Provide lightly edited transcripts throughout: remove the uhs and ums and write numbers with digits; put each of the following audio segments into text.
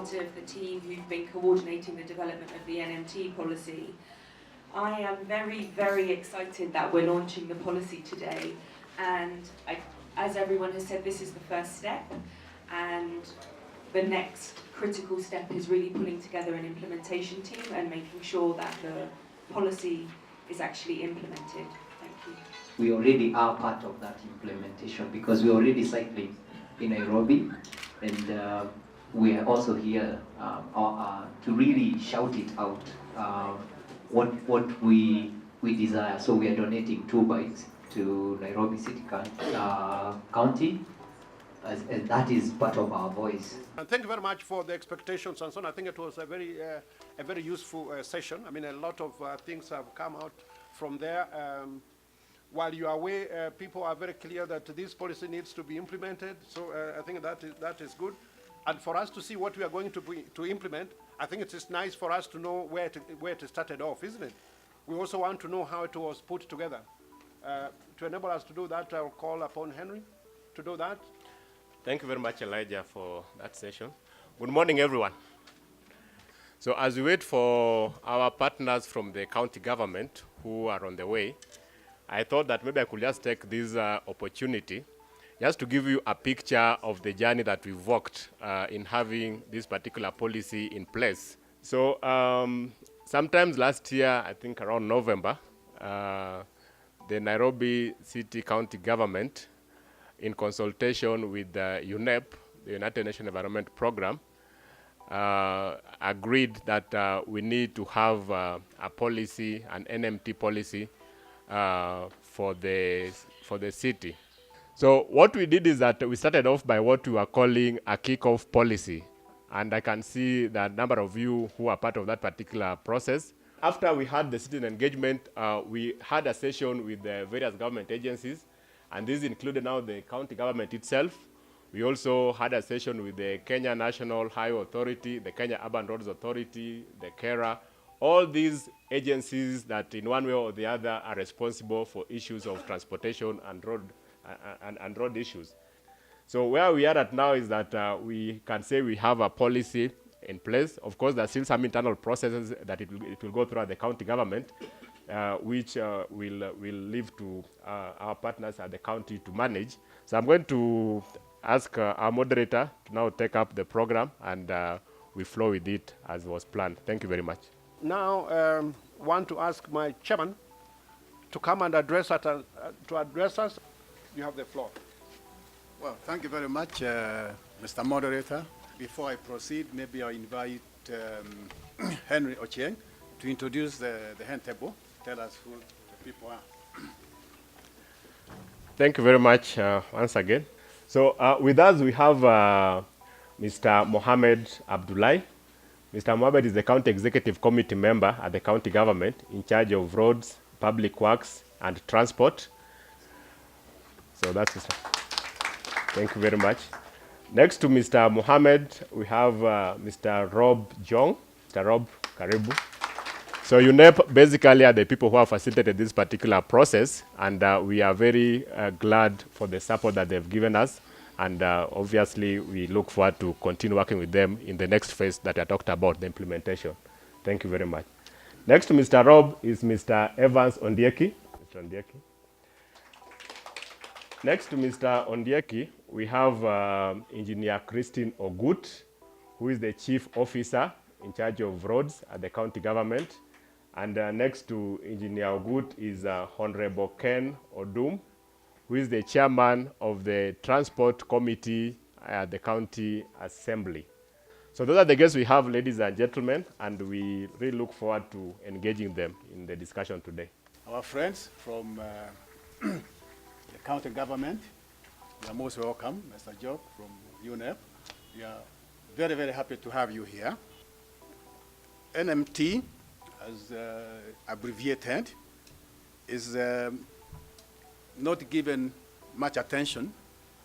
part of the team who've been coordinating the development of the NMT policy. I am very, very excited that we're launching the policy today, and as everyone has said, this is the first step, and the next critical step is really pulling together an implementation team and making sure that the policy is actually implemented. Thank you. We already are part of that implementation because we're already cycling in Nairobi, and we are also here to really shout it out, what we desire. So we are donating 2 bikes to Nairobi City County, as that is part of our voice. And thank you very much for the expectations and so on. I think it was a very useful session. I mean, a lot of things have come out from there. While you are away, people are very clear that this policy needs to be implemented. So I think that is good. And for us to see what we are going to implement, I think it is nice for us to know where it started off, isn't it? We also want to know how it was put together. To enable us to do that, I'll call upon Henry to do that. Thank you very much, Elijah, for that session. Good morning, everyone. So as we wait for our partners from the county government who are on the way, I thought that maybe I could just take this opportunity just to give you a picture of the journey that we've walked in having this particular policy in place. So sometimes last year, I think around November, the Nairobi City County Government, in consultation with the UNEP, the United Nations Environment Program, agreed that we need to have a policy, an NMT policy, for the city. So what we did is that we started off by what we were calling a kickoff policy, and I can see that number of you who are part of that particular process. After we had the citizen engagement, we had a session with the various government agencies, and this included now the county government itself. We also had a session with the Kenya National Highway Authority, the Kenya Urban Roads Authority, the KERA, all these agencies that in one way or the other are responsible for issues of transportation and road issues. So where we are at now is that we can say we have a policy in place. Of course, there's still some internal processes that it will go through at the county government, which will leave to our partners at the county to manage. So I'm going to ask our moderator to now take up the program, and we flow with it as was planned. Thank you very much. Now, want to ask my chairman to come and address us. You have the floor. Well, thank you very much, Mr. Moderator. Before I proceed, maybe I'll invite Henry Ochieng to introduce the hand table. Tell us who the people are. Thank you very much once again. So with us we have Mr. Mohamed Abdullahi. Mr. Mohamed is the County Executive Committee member at the county government in charge of roads, public works, and transport. So that's it. Thank you very much. Next to Mr. Mohamed, we have Mr. Rob Jong. Mr. Rob, karibu. So UNEP basically are the people who have facilitated this particular process, and we are very glad for the support that they've given us, and obviously we look forward to continue working with them in the next phase that I talked about, the implementation. Thank you very much. Next to Mr. Rob is Mr. Evans Ondieki. Mr. Ondieki. Next to Mr. Ondieki, we have Engineer Christine Ogut, who is the Chief Officer in charge of roads at the county government. And next to Engineer Ogut is Honorable Ken Odum, who is the Chairman of the Transport Committee at the County Assembly. So those are the guests we have, ladies and gentlemen, and we really look forward to engaging them in the discussion today. Our friends from the county government, you are most welcome. Mr. Job from UNEP. We are very, very happy to have you here. NMT, as abbreviated, is not given much attention,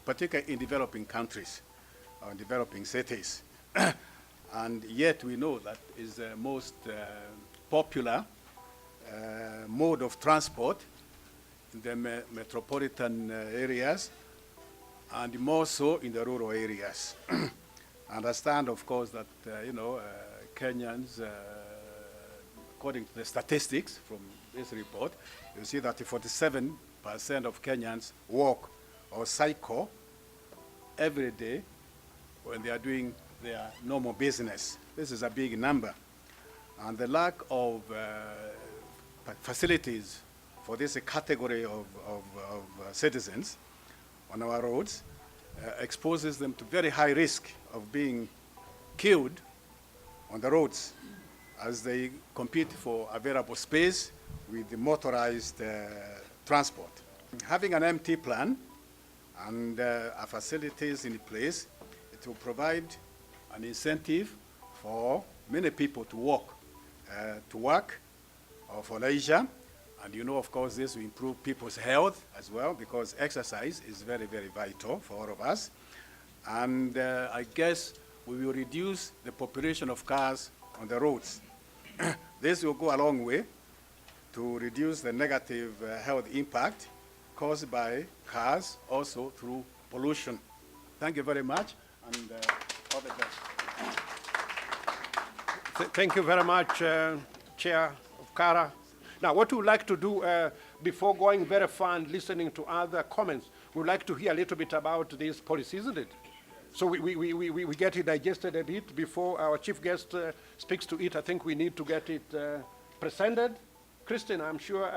particularly in developing countries or developing cities. And yet we know that is the most popular mode of transport in the metropolitan areas, and more so in the rural areas. I understand, of course, that, Kenyans, according to the statistics from this report, you see that 47% of Kenyans walk or cycle every day when they are doing their normal business. This is a big number. And the lack of facilities for this category of citizens on our roads exposes them to very high risk of being killed on the roads as they compete for available space with the motorized transport. Having an MT plan and facilities in place, it will provide an incentive for many people to walk to work or for leisure. And of course, this will improve people's health as well, because exercise is very, very vital for all of us. And I guess we will reduce the population of cars on the roads. This will go a long way to reduce the negative health impact caused by cars, also through pollution. Thank you very much, and all the best. Thank you very much, Chair of CARA. Now, what we would like to do before going very far and listening to other comments, we would like to hear a little bit about this policy, isn't it? So we get it digested a bit before our chief guest speaks to it. I think we need to get it presented. Christine, I'm sure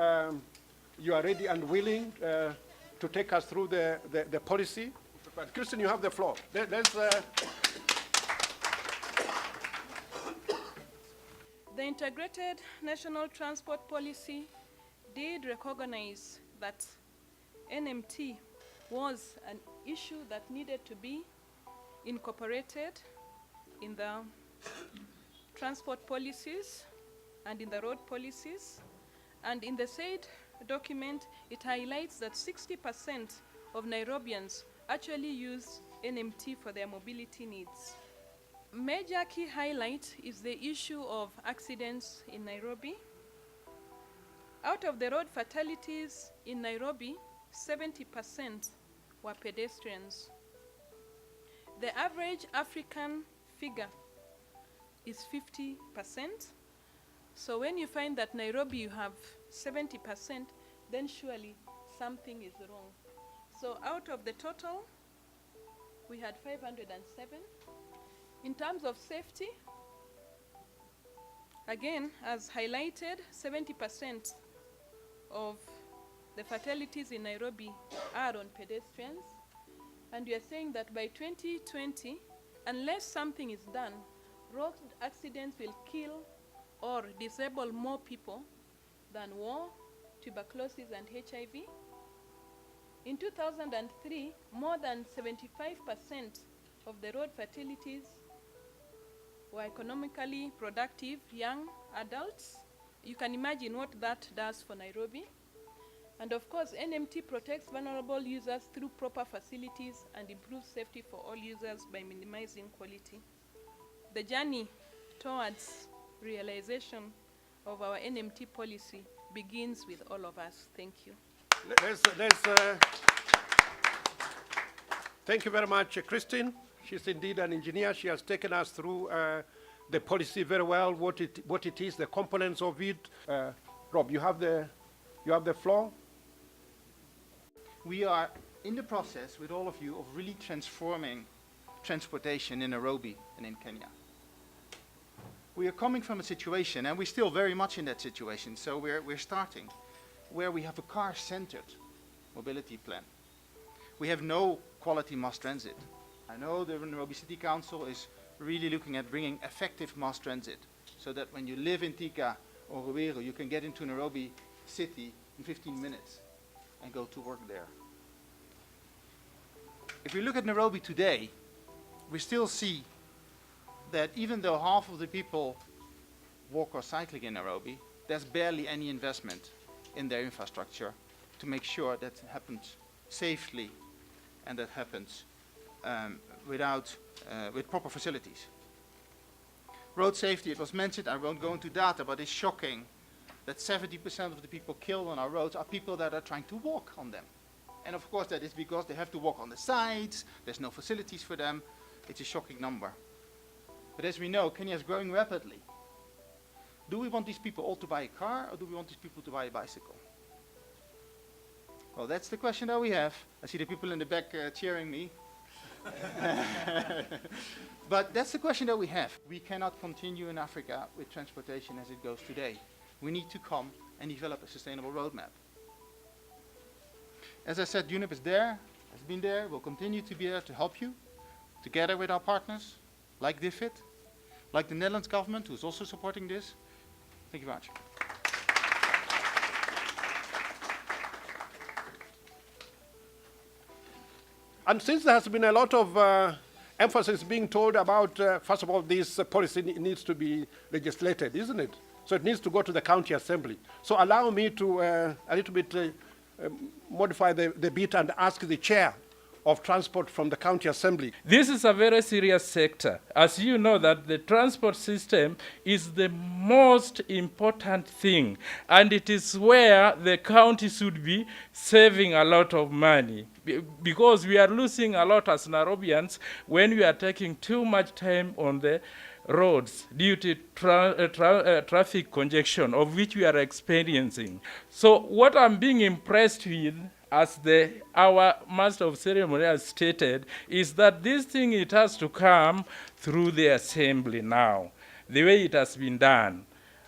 you are ready and willing to take us through the policy. But Christine, you have the floor. The Integrated National Transport Policy did recognize that NMT was an issue that needed to be incorporated in the transport policies and in the road policies. And in the said document, it highlights that 60% of Nairobians actually use NMT for their mobility needs. Major key highlight is the issue of accidents in Nairobi. Out of the road fatalities in Nairobi, 70% were pedestrians. The average African figure is 50%. So when you find that Nairobi you have 70%, then surely something is wrong. So out of the total, we had 507. In terms of safety, again, as highlighted, 70% of the fatalities in Nairobi are on pedestrians. And we are saying that by 2020, unless something is done, road accidents will kill or disable more people than war, tuberculosis, and HIV. In 2003, more than 75% of the road fatalities were economically productive young adults. You can imagine what that does for Nairobi. And of course, NMT protects vulnerable users through proper facilities and improves safety for all users by minimizing quality. The journey towards realization of our NMT policy begins with all of us. Thank you. Thank you very much, Christine. She's indeed an engineer. She has taken us through the policy very well, what it is, the components of it. Rob, you have the floor. We are in the process with all of you of really transforming transportation in Nairobi and in Kenya. We are coming from a situation, and we're still very much in that situation, so we're starting, where we have a car-centered mobility plan. We have no quality mass transit. I know the Nairobi City Council is really looking at bringing effective mass transit, so that when you live in Thika or Ruiru, you can get into Nairobi City in 15 minutes and go to work there. If we look at Nairobi today, we still see that even though half of the people walk or cycling in Nairobi, there's barely any investment in their infrastructure to make sure that happens safely and that happens with proper facilities. Road safety, it was mentioned, I won't go into data, but it's shocking that 70% of the people killed on our roads are people that are trying to walk on them. And of course that is because they have to walk on the sides, there's no facilities for them. It's a shocking number. But as we know, Kenya is growing rapidly. Do we want these people all to buy a car, or do we want these people to buy a bicycle? Well, that's the question that we have. I see the people in the back cheering me. But that's the question that we have. We cannot continue in Africa with transportation as it goes today. We need to come and develop a sustainable roadmap. As I said, UNEP is there, has been there, will continue to be there to help you, together with our partners, like DFID, like the Netherlands government, who is also supporting this. Thank you very much. And since there has been a lot of emphasis being told about, first of all, this policy needs to be legislated, isn't it? So it needs to go to the county assembly. So allow me to a little bit modify the bit and ask the chair of transport from the county assembly. This is a very serious sector. As you know, that the transport system is the most important thing, and it is where the county should be saving a lot of money, because we are losing a lot as Nairobians when we are taking too much time on the roads due to traffic congestion, of which we are experiencing. So what I'm being impressed with, as our master of ceremony has stated, is that this thing, it has to come through the assembly now, the way it has been done.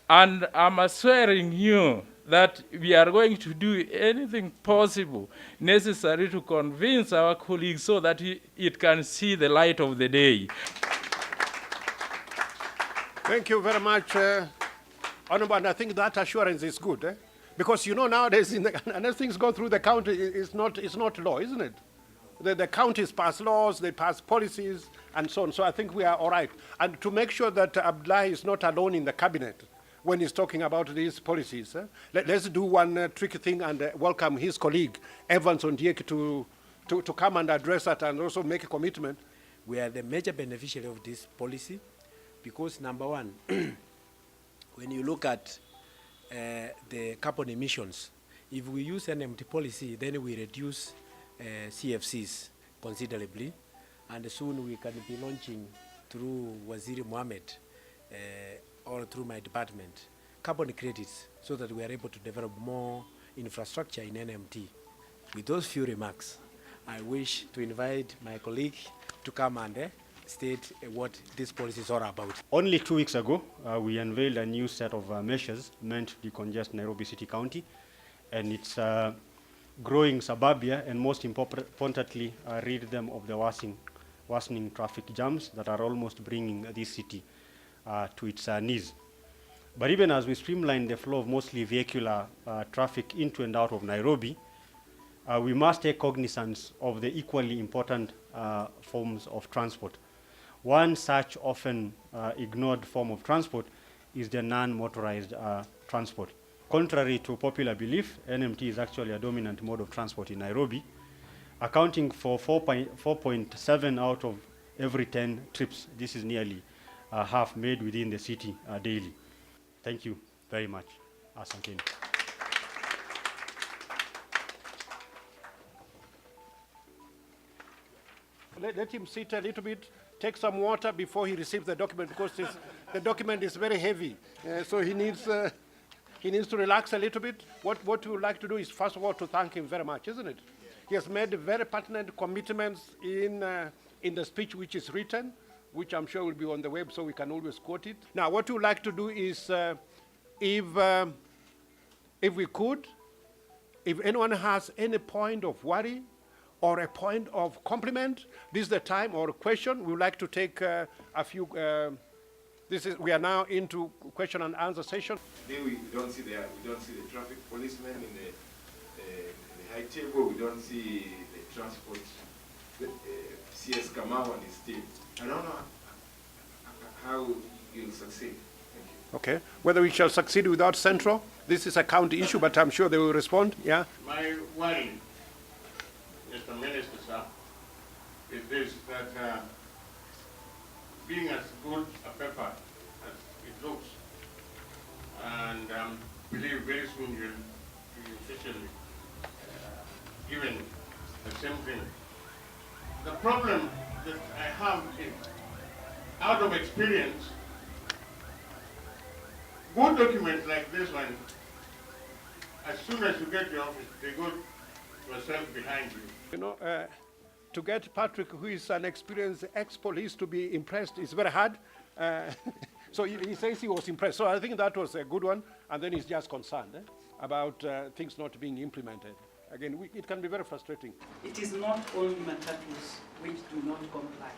And I'm assuring you that we are going to do anything possible necessary to convince our colleagues so that it can see the light of the day. Thank you very much, Honorable, and I think that assurance is good, because you know nowadays, unless things go through the county, it's not law, isn't it? The counties pass laws, they pass policies, and so on. So I think we are all right. And to make sure that Abdullah is not alone in the cabinet when he's talking about these policies, let's do one tricky thing and welcome his colleague, Evans Ondieki, to come and address that and also make a commitment. We are the major beneficiary of this policy because, number one, when you look at the carbon emissions, if we use NMT policy, then we reduce CFCs considerably, and soon we can be launching through Waziri Mohammed or through my department carbon credits so that we are able to develop more infrastructure in NMT. With those few remarks, I wish to invite my colleague to come and state what this policy is all about. Only 2 weeks ago, we unveiled a new set of measures meant to decongest Nairobi City County, and it's growing suburbia, and most importantly, rid them of the worsening traffic jams that are almost bringing this city to its knees. But even as we streamline the flow of mostly vehicular traffic into and out of Nairobi, we must take cognizance of the equally important forms of transport. One such often ignored form of transport is the non-motorized transport. Contrary to popular belief, NMT is actually a dominant mode of transport in Nairobi, accounting for 4.7 out of every 10 trips. This is nearly half made within the city daily. Thank you very much. Asanteni. Let him sit a little bit, take some water before he receives the document, because the document is very heavy. So he needs to relax a little bit. What we would like to do is, first of all, to thank him very much, isn't it? He has made very pertinent commitments in the speech which is written, which I'm sure will be on the web, so we can always quote it. Now, what we would like to do is, if we could, if anyone has any point of worry or a point of compliment, this is the time, or a question. We would like to take a few. We are now into question and answer session. Today we don't see the traffic policemen in the high table. We don't see the transport CS Kamau and his team. I don't know how you'll succeed. Thank you. Okay. Whether we shall succeed without Central, this is a county issue, but I'm sure they will respond. Yeah. My worry, Mr. Minister, sir, is this, that being as good a paper as it looks, and believe very soon you'll be officially given the same thing. The problem that I have is, out of experience, good documents like this one, as soon as you get your office, they go yourself behind you. You know, to get Patrick, who is an experienced ex-police, to be impressed is very hard. So he says he was impressed. So I think that was a good one. And then he's just concerned about things not being implemented. Again, it can be very frustrating. It is not only matatus which do not comply.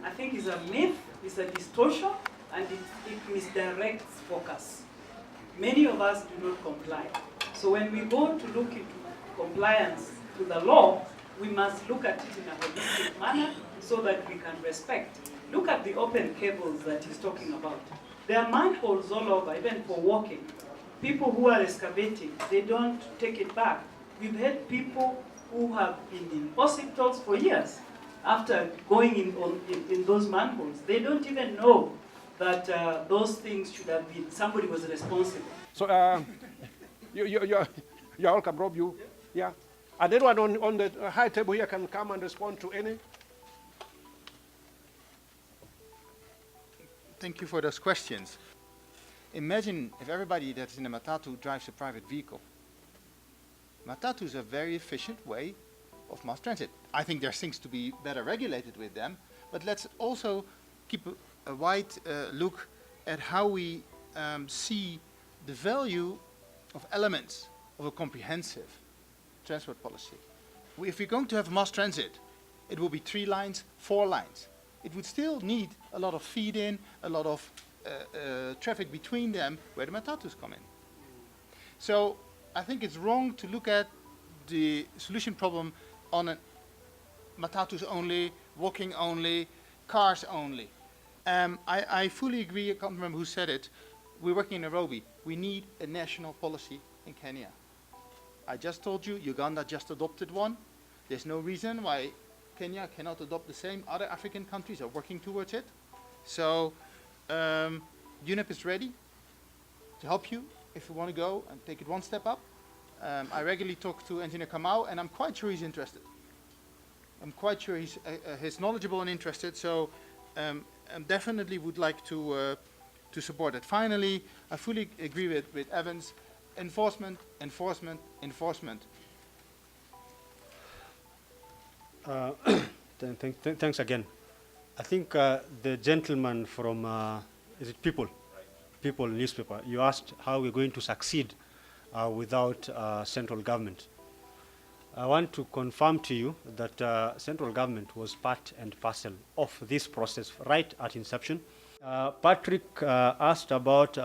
I think it's a myth, it's a distortion, and it misdirects focus. Many of us do not comply. So when we go to look into compliance to the law, we must look at it in a holistic manner so that we can respect. Look at the open cables that he's talking about. There are manholes all over, even for walking. People who are excavating, they don't take it back. We've had people who have been in hospitals for years after going in those manholes. They don't even know that those things should have been, somebody was responsible. So you're welcome, Rob. Yeah. And anyone on the high table here can come and respond to any. Thank you for those questions. Imagine if everybody that's in a matatu drives a private vehicle. Matatu is a very efficient way of mass transit. I think there's things to be better regulated with them, but let's also keep a wide look at how we see the value of elements of a comprehensive transport policy. If we're going to have mass transit, it will be 3 lines, 4 lines. It would still need a lot of feed-in, a lot of traffic between them where the matatus come in. So I think it's wrong to look at the solution problem on a matatus only, walking only, cars only. I fully agree, I can't remember who said it, we're working in Nairobi. We need a national policy in Kenya. I just told you, Uganda just adopted one. There's no reason why Kenya cannot adopt the same. Other African countries are working towards it. So UNEP is ready to help you if you want to go and take it one step up. I regularly talk to Engineer Kamau, and I'm quite sure he's interested. I'm quite sure he's knowledgeable and interested, so I definitely would like to support it. Finally, I fully agree with Evans. Enforcement, enforcement, enforcement. Thanks again. I think the gentleman from, is it People? Right. People newspaper, you asked how we're going to succeed without central government. I want to confirm to you that central government was part and parcel of this process right at inception. Patrick asked about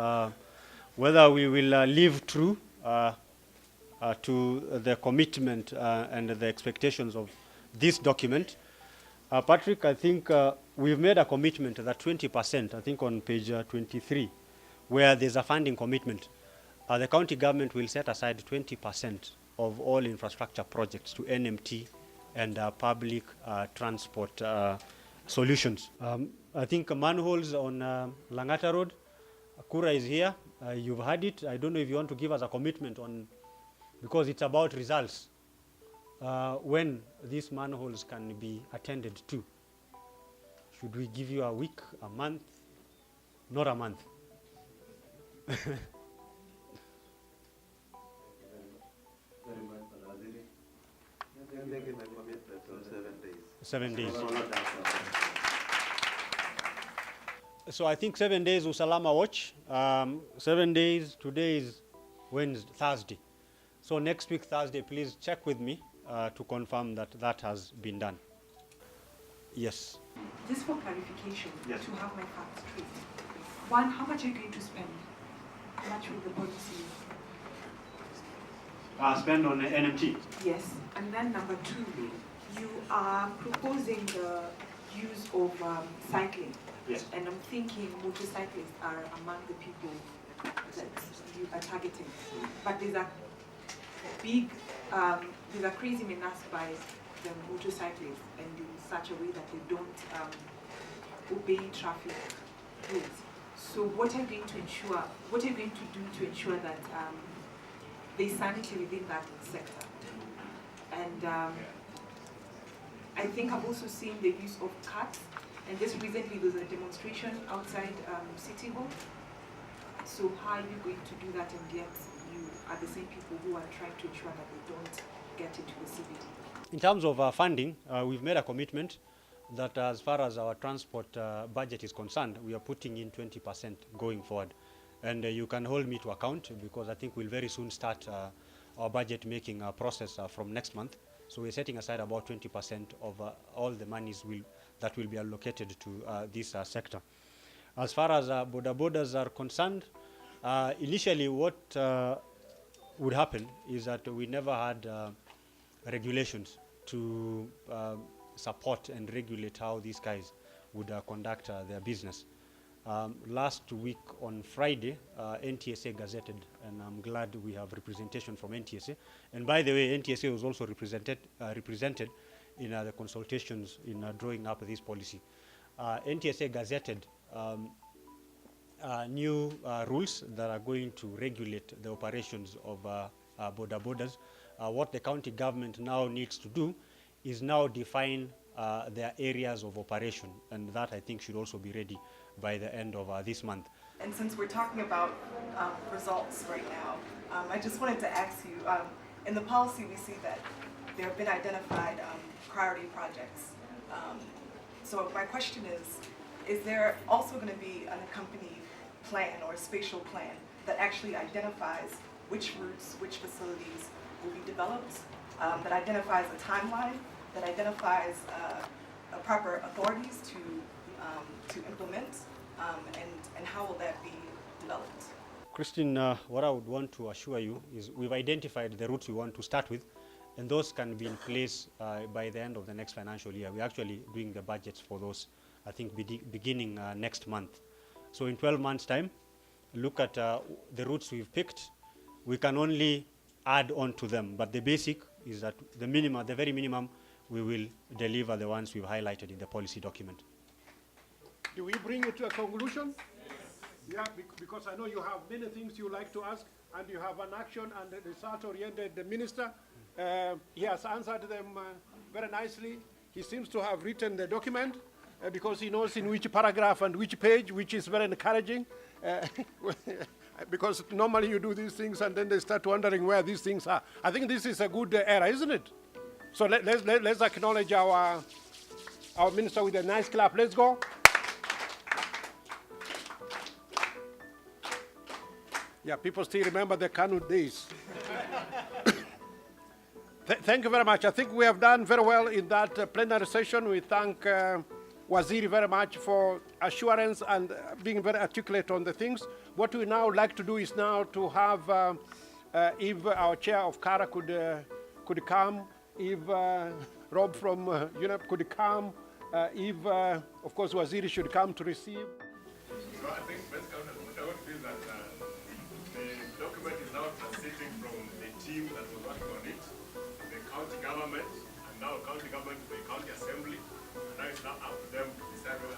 whether we will live true to the commitment and the expectations of this document. Patrick, I think we've made a commitment that 20%, I think on page 23, where there's a funding commitment, the county government will set aside 20% of all infrastructure projects to NMT and public transport solutions. I think manholes on Langata Road, Kura is here. You've had it. I don't know if you want to give us a commitment on, because it's about results, when these manholes can be attended to. Should we give you a week, a month? Not a month. Very much, 7 days. 7 days. So I think 7 days Usalama Watch. 7 days, today is Wednesday, Thursday. So next week, Thursday, please check with me to confirm that that has been done. Yes. Just for clarification, yes, to have my facts straight. One, how much are you going to spend? How much will the policy Spend on NMT? Yes. And then number 2, you are proposing the use of cycling. Yes. And I'm thinking motorcyclists are among the people that you are targeting. But there's a big, there's a crazy menace by the motorcyclists, and in such a way that they don't obey traffic rules. So what are you going to ensure, what are you going to do to ensure that there's sanity within that sector? And I think I've also seen the use of cuts And just recently there was a demonstration outside City Hall. So how are you going to do that, and yet you are the same people who are trying to ensure that they don't get into the CBD? In terms of funding, we've made a commitment that as far as our transport budget is concerned, we are putting in 20% going forward. And you can hold me to account, because I think we'll very soon start our budget making process from next month. So we're setting aside about 20% of all the monies that will be allocated to this sector. As far as border borders are concerned, initially what would happen is that we never had regulations to support and regulate how these guys would conduct their business. Last week on Friday, NTSA gazetted, and I'm glad we have representation from NTSA. And by the way, NTSA was also represented in the consultations in drawing up this policy. NTSA gazetted new rules that are going to regulate the operations of border borders. What the county government now needs to do is now define their areas of operation, and that I think should also be ready by the end of this month. And since we're talking about results right now, I just wanted to ask you, in the policy we see that there have been identified priority projects. So my question is there also going to be an accompanied plan or a spatial plan that actually identifies which routes, which facilities will be developed, that identifies a timeline, that identifies proper authorities to implement, and how will that be developed? Christine, what I would want to assure you is we've identified the routes we want to start with, and those can be in place by the end of the next financial year. We're actually doing the budgets for those, I think, beginning next month. So in 12 months' time, look at the routes we've picked. We can only add on to them, but the basic is that the minimum, the very minimum, we will deliver the ones we've highlighted in the policy document. Do we bring it to a conclusion? Yeah, because I know you have many things you like to ask, and you have an action and a result-oriented minister. He has answered them very nicely. He seems to have written the document because he knows in which paragraph and which page, which is very encouraging. Because normally you do these things and then they start wondering where these things are. I think this is a good era, isn't it? So let's acknowledge our minister with a nice clap. Let's go. Yeah, people still remember the Kanu days. Thank you very much. I think we have done very well in that plenary session. We thank Waziri very much for assurance and being very articulate on the things. What we now like to do is now to have, if our chair of CARA could come, if Rob from UNEP could come, if, of course, Waziri should come to receive. So I think, Ms. Council, what I want to do is that the document is now transiting from the team that was working on it, the county government, and now county government to the county assembly, and now it's not up to them to decide whether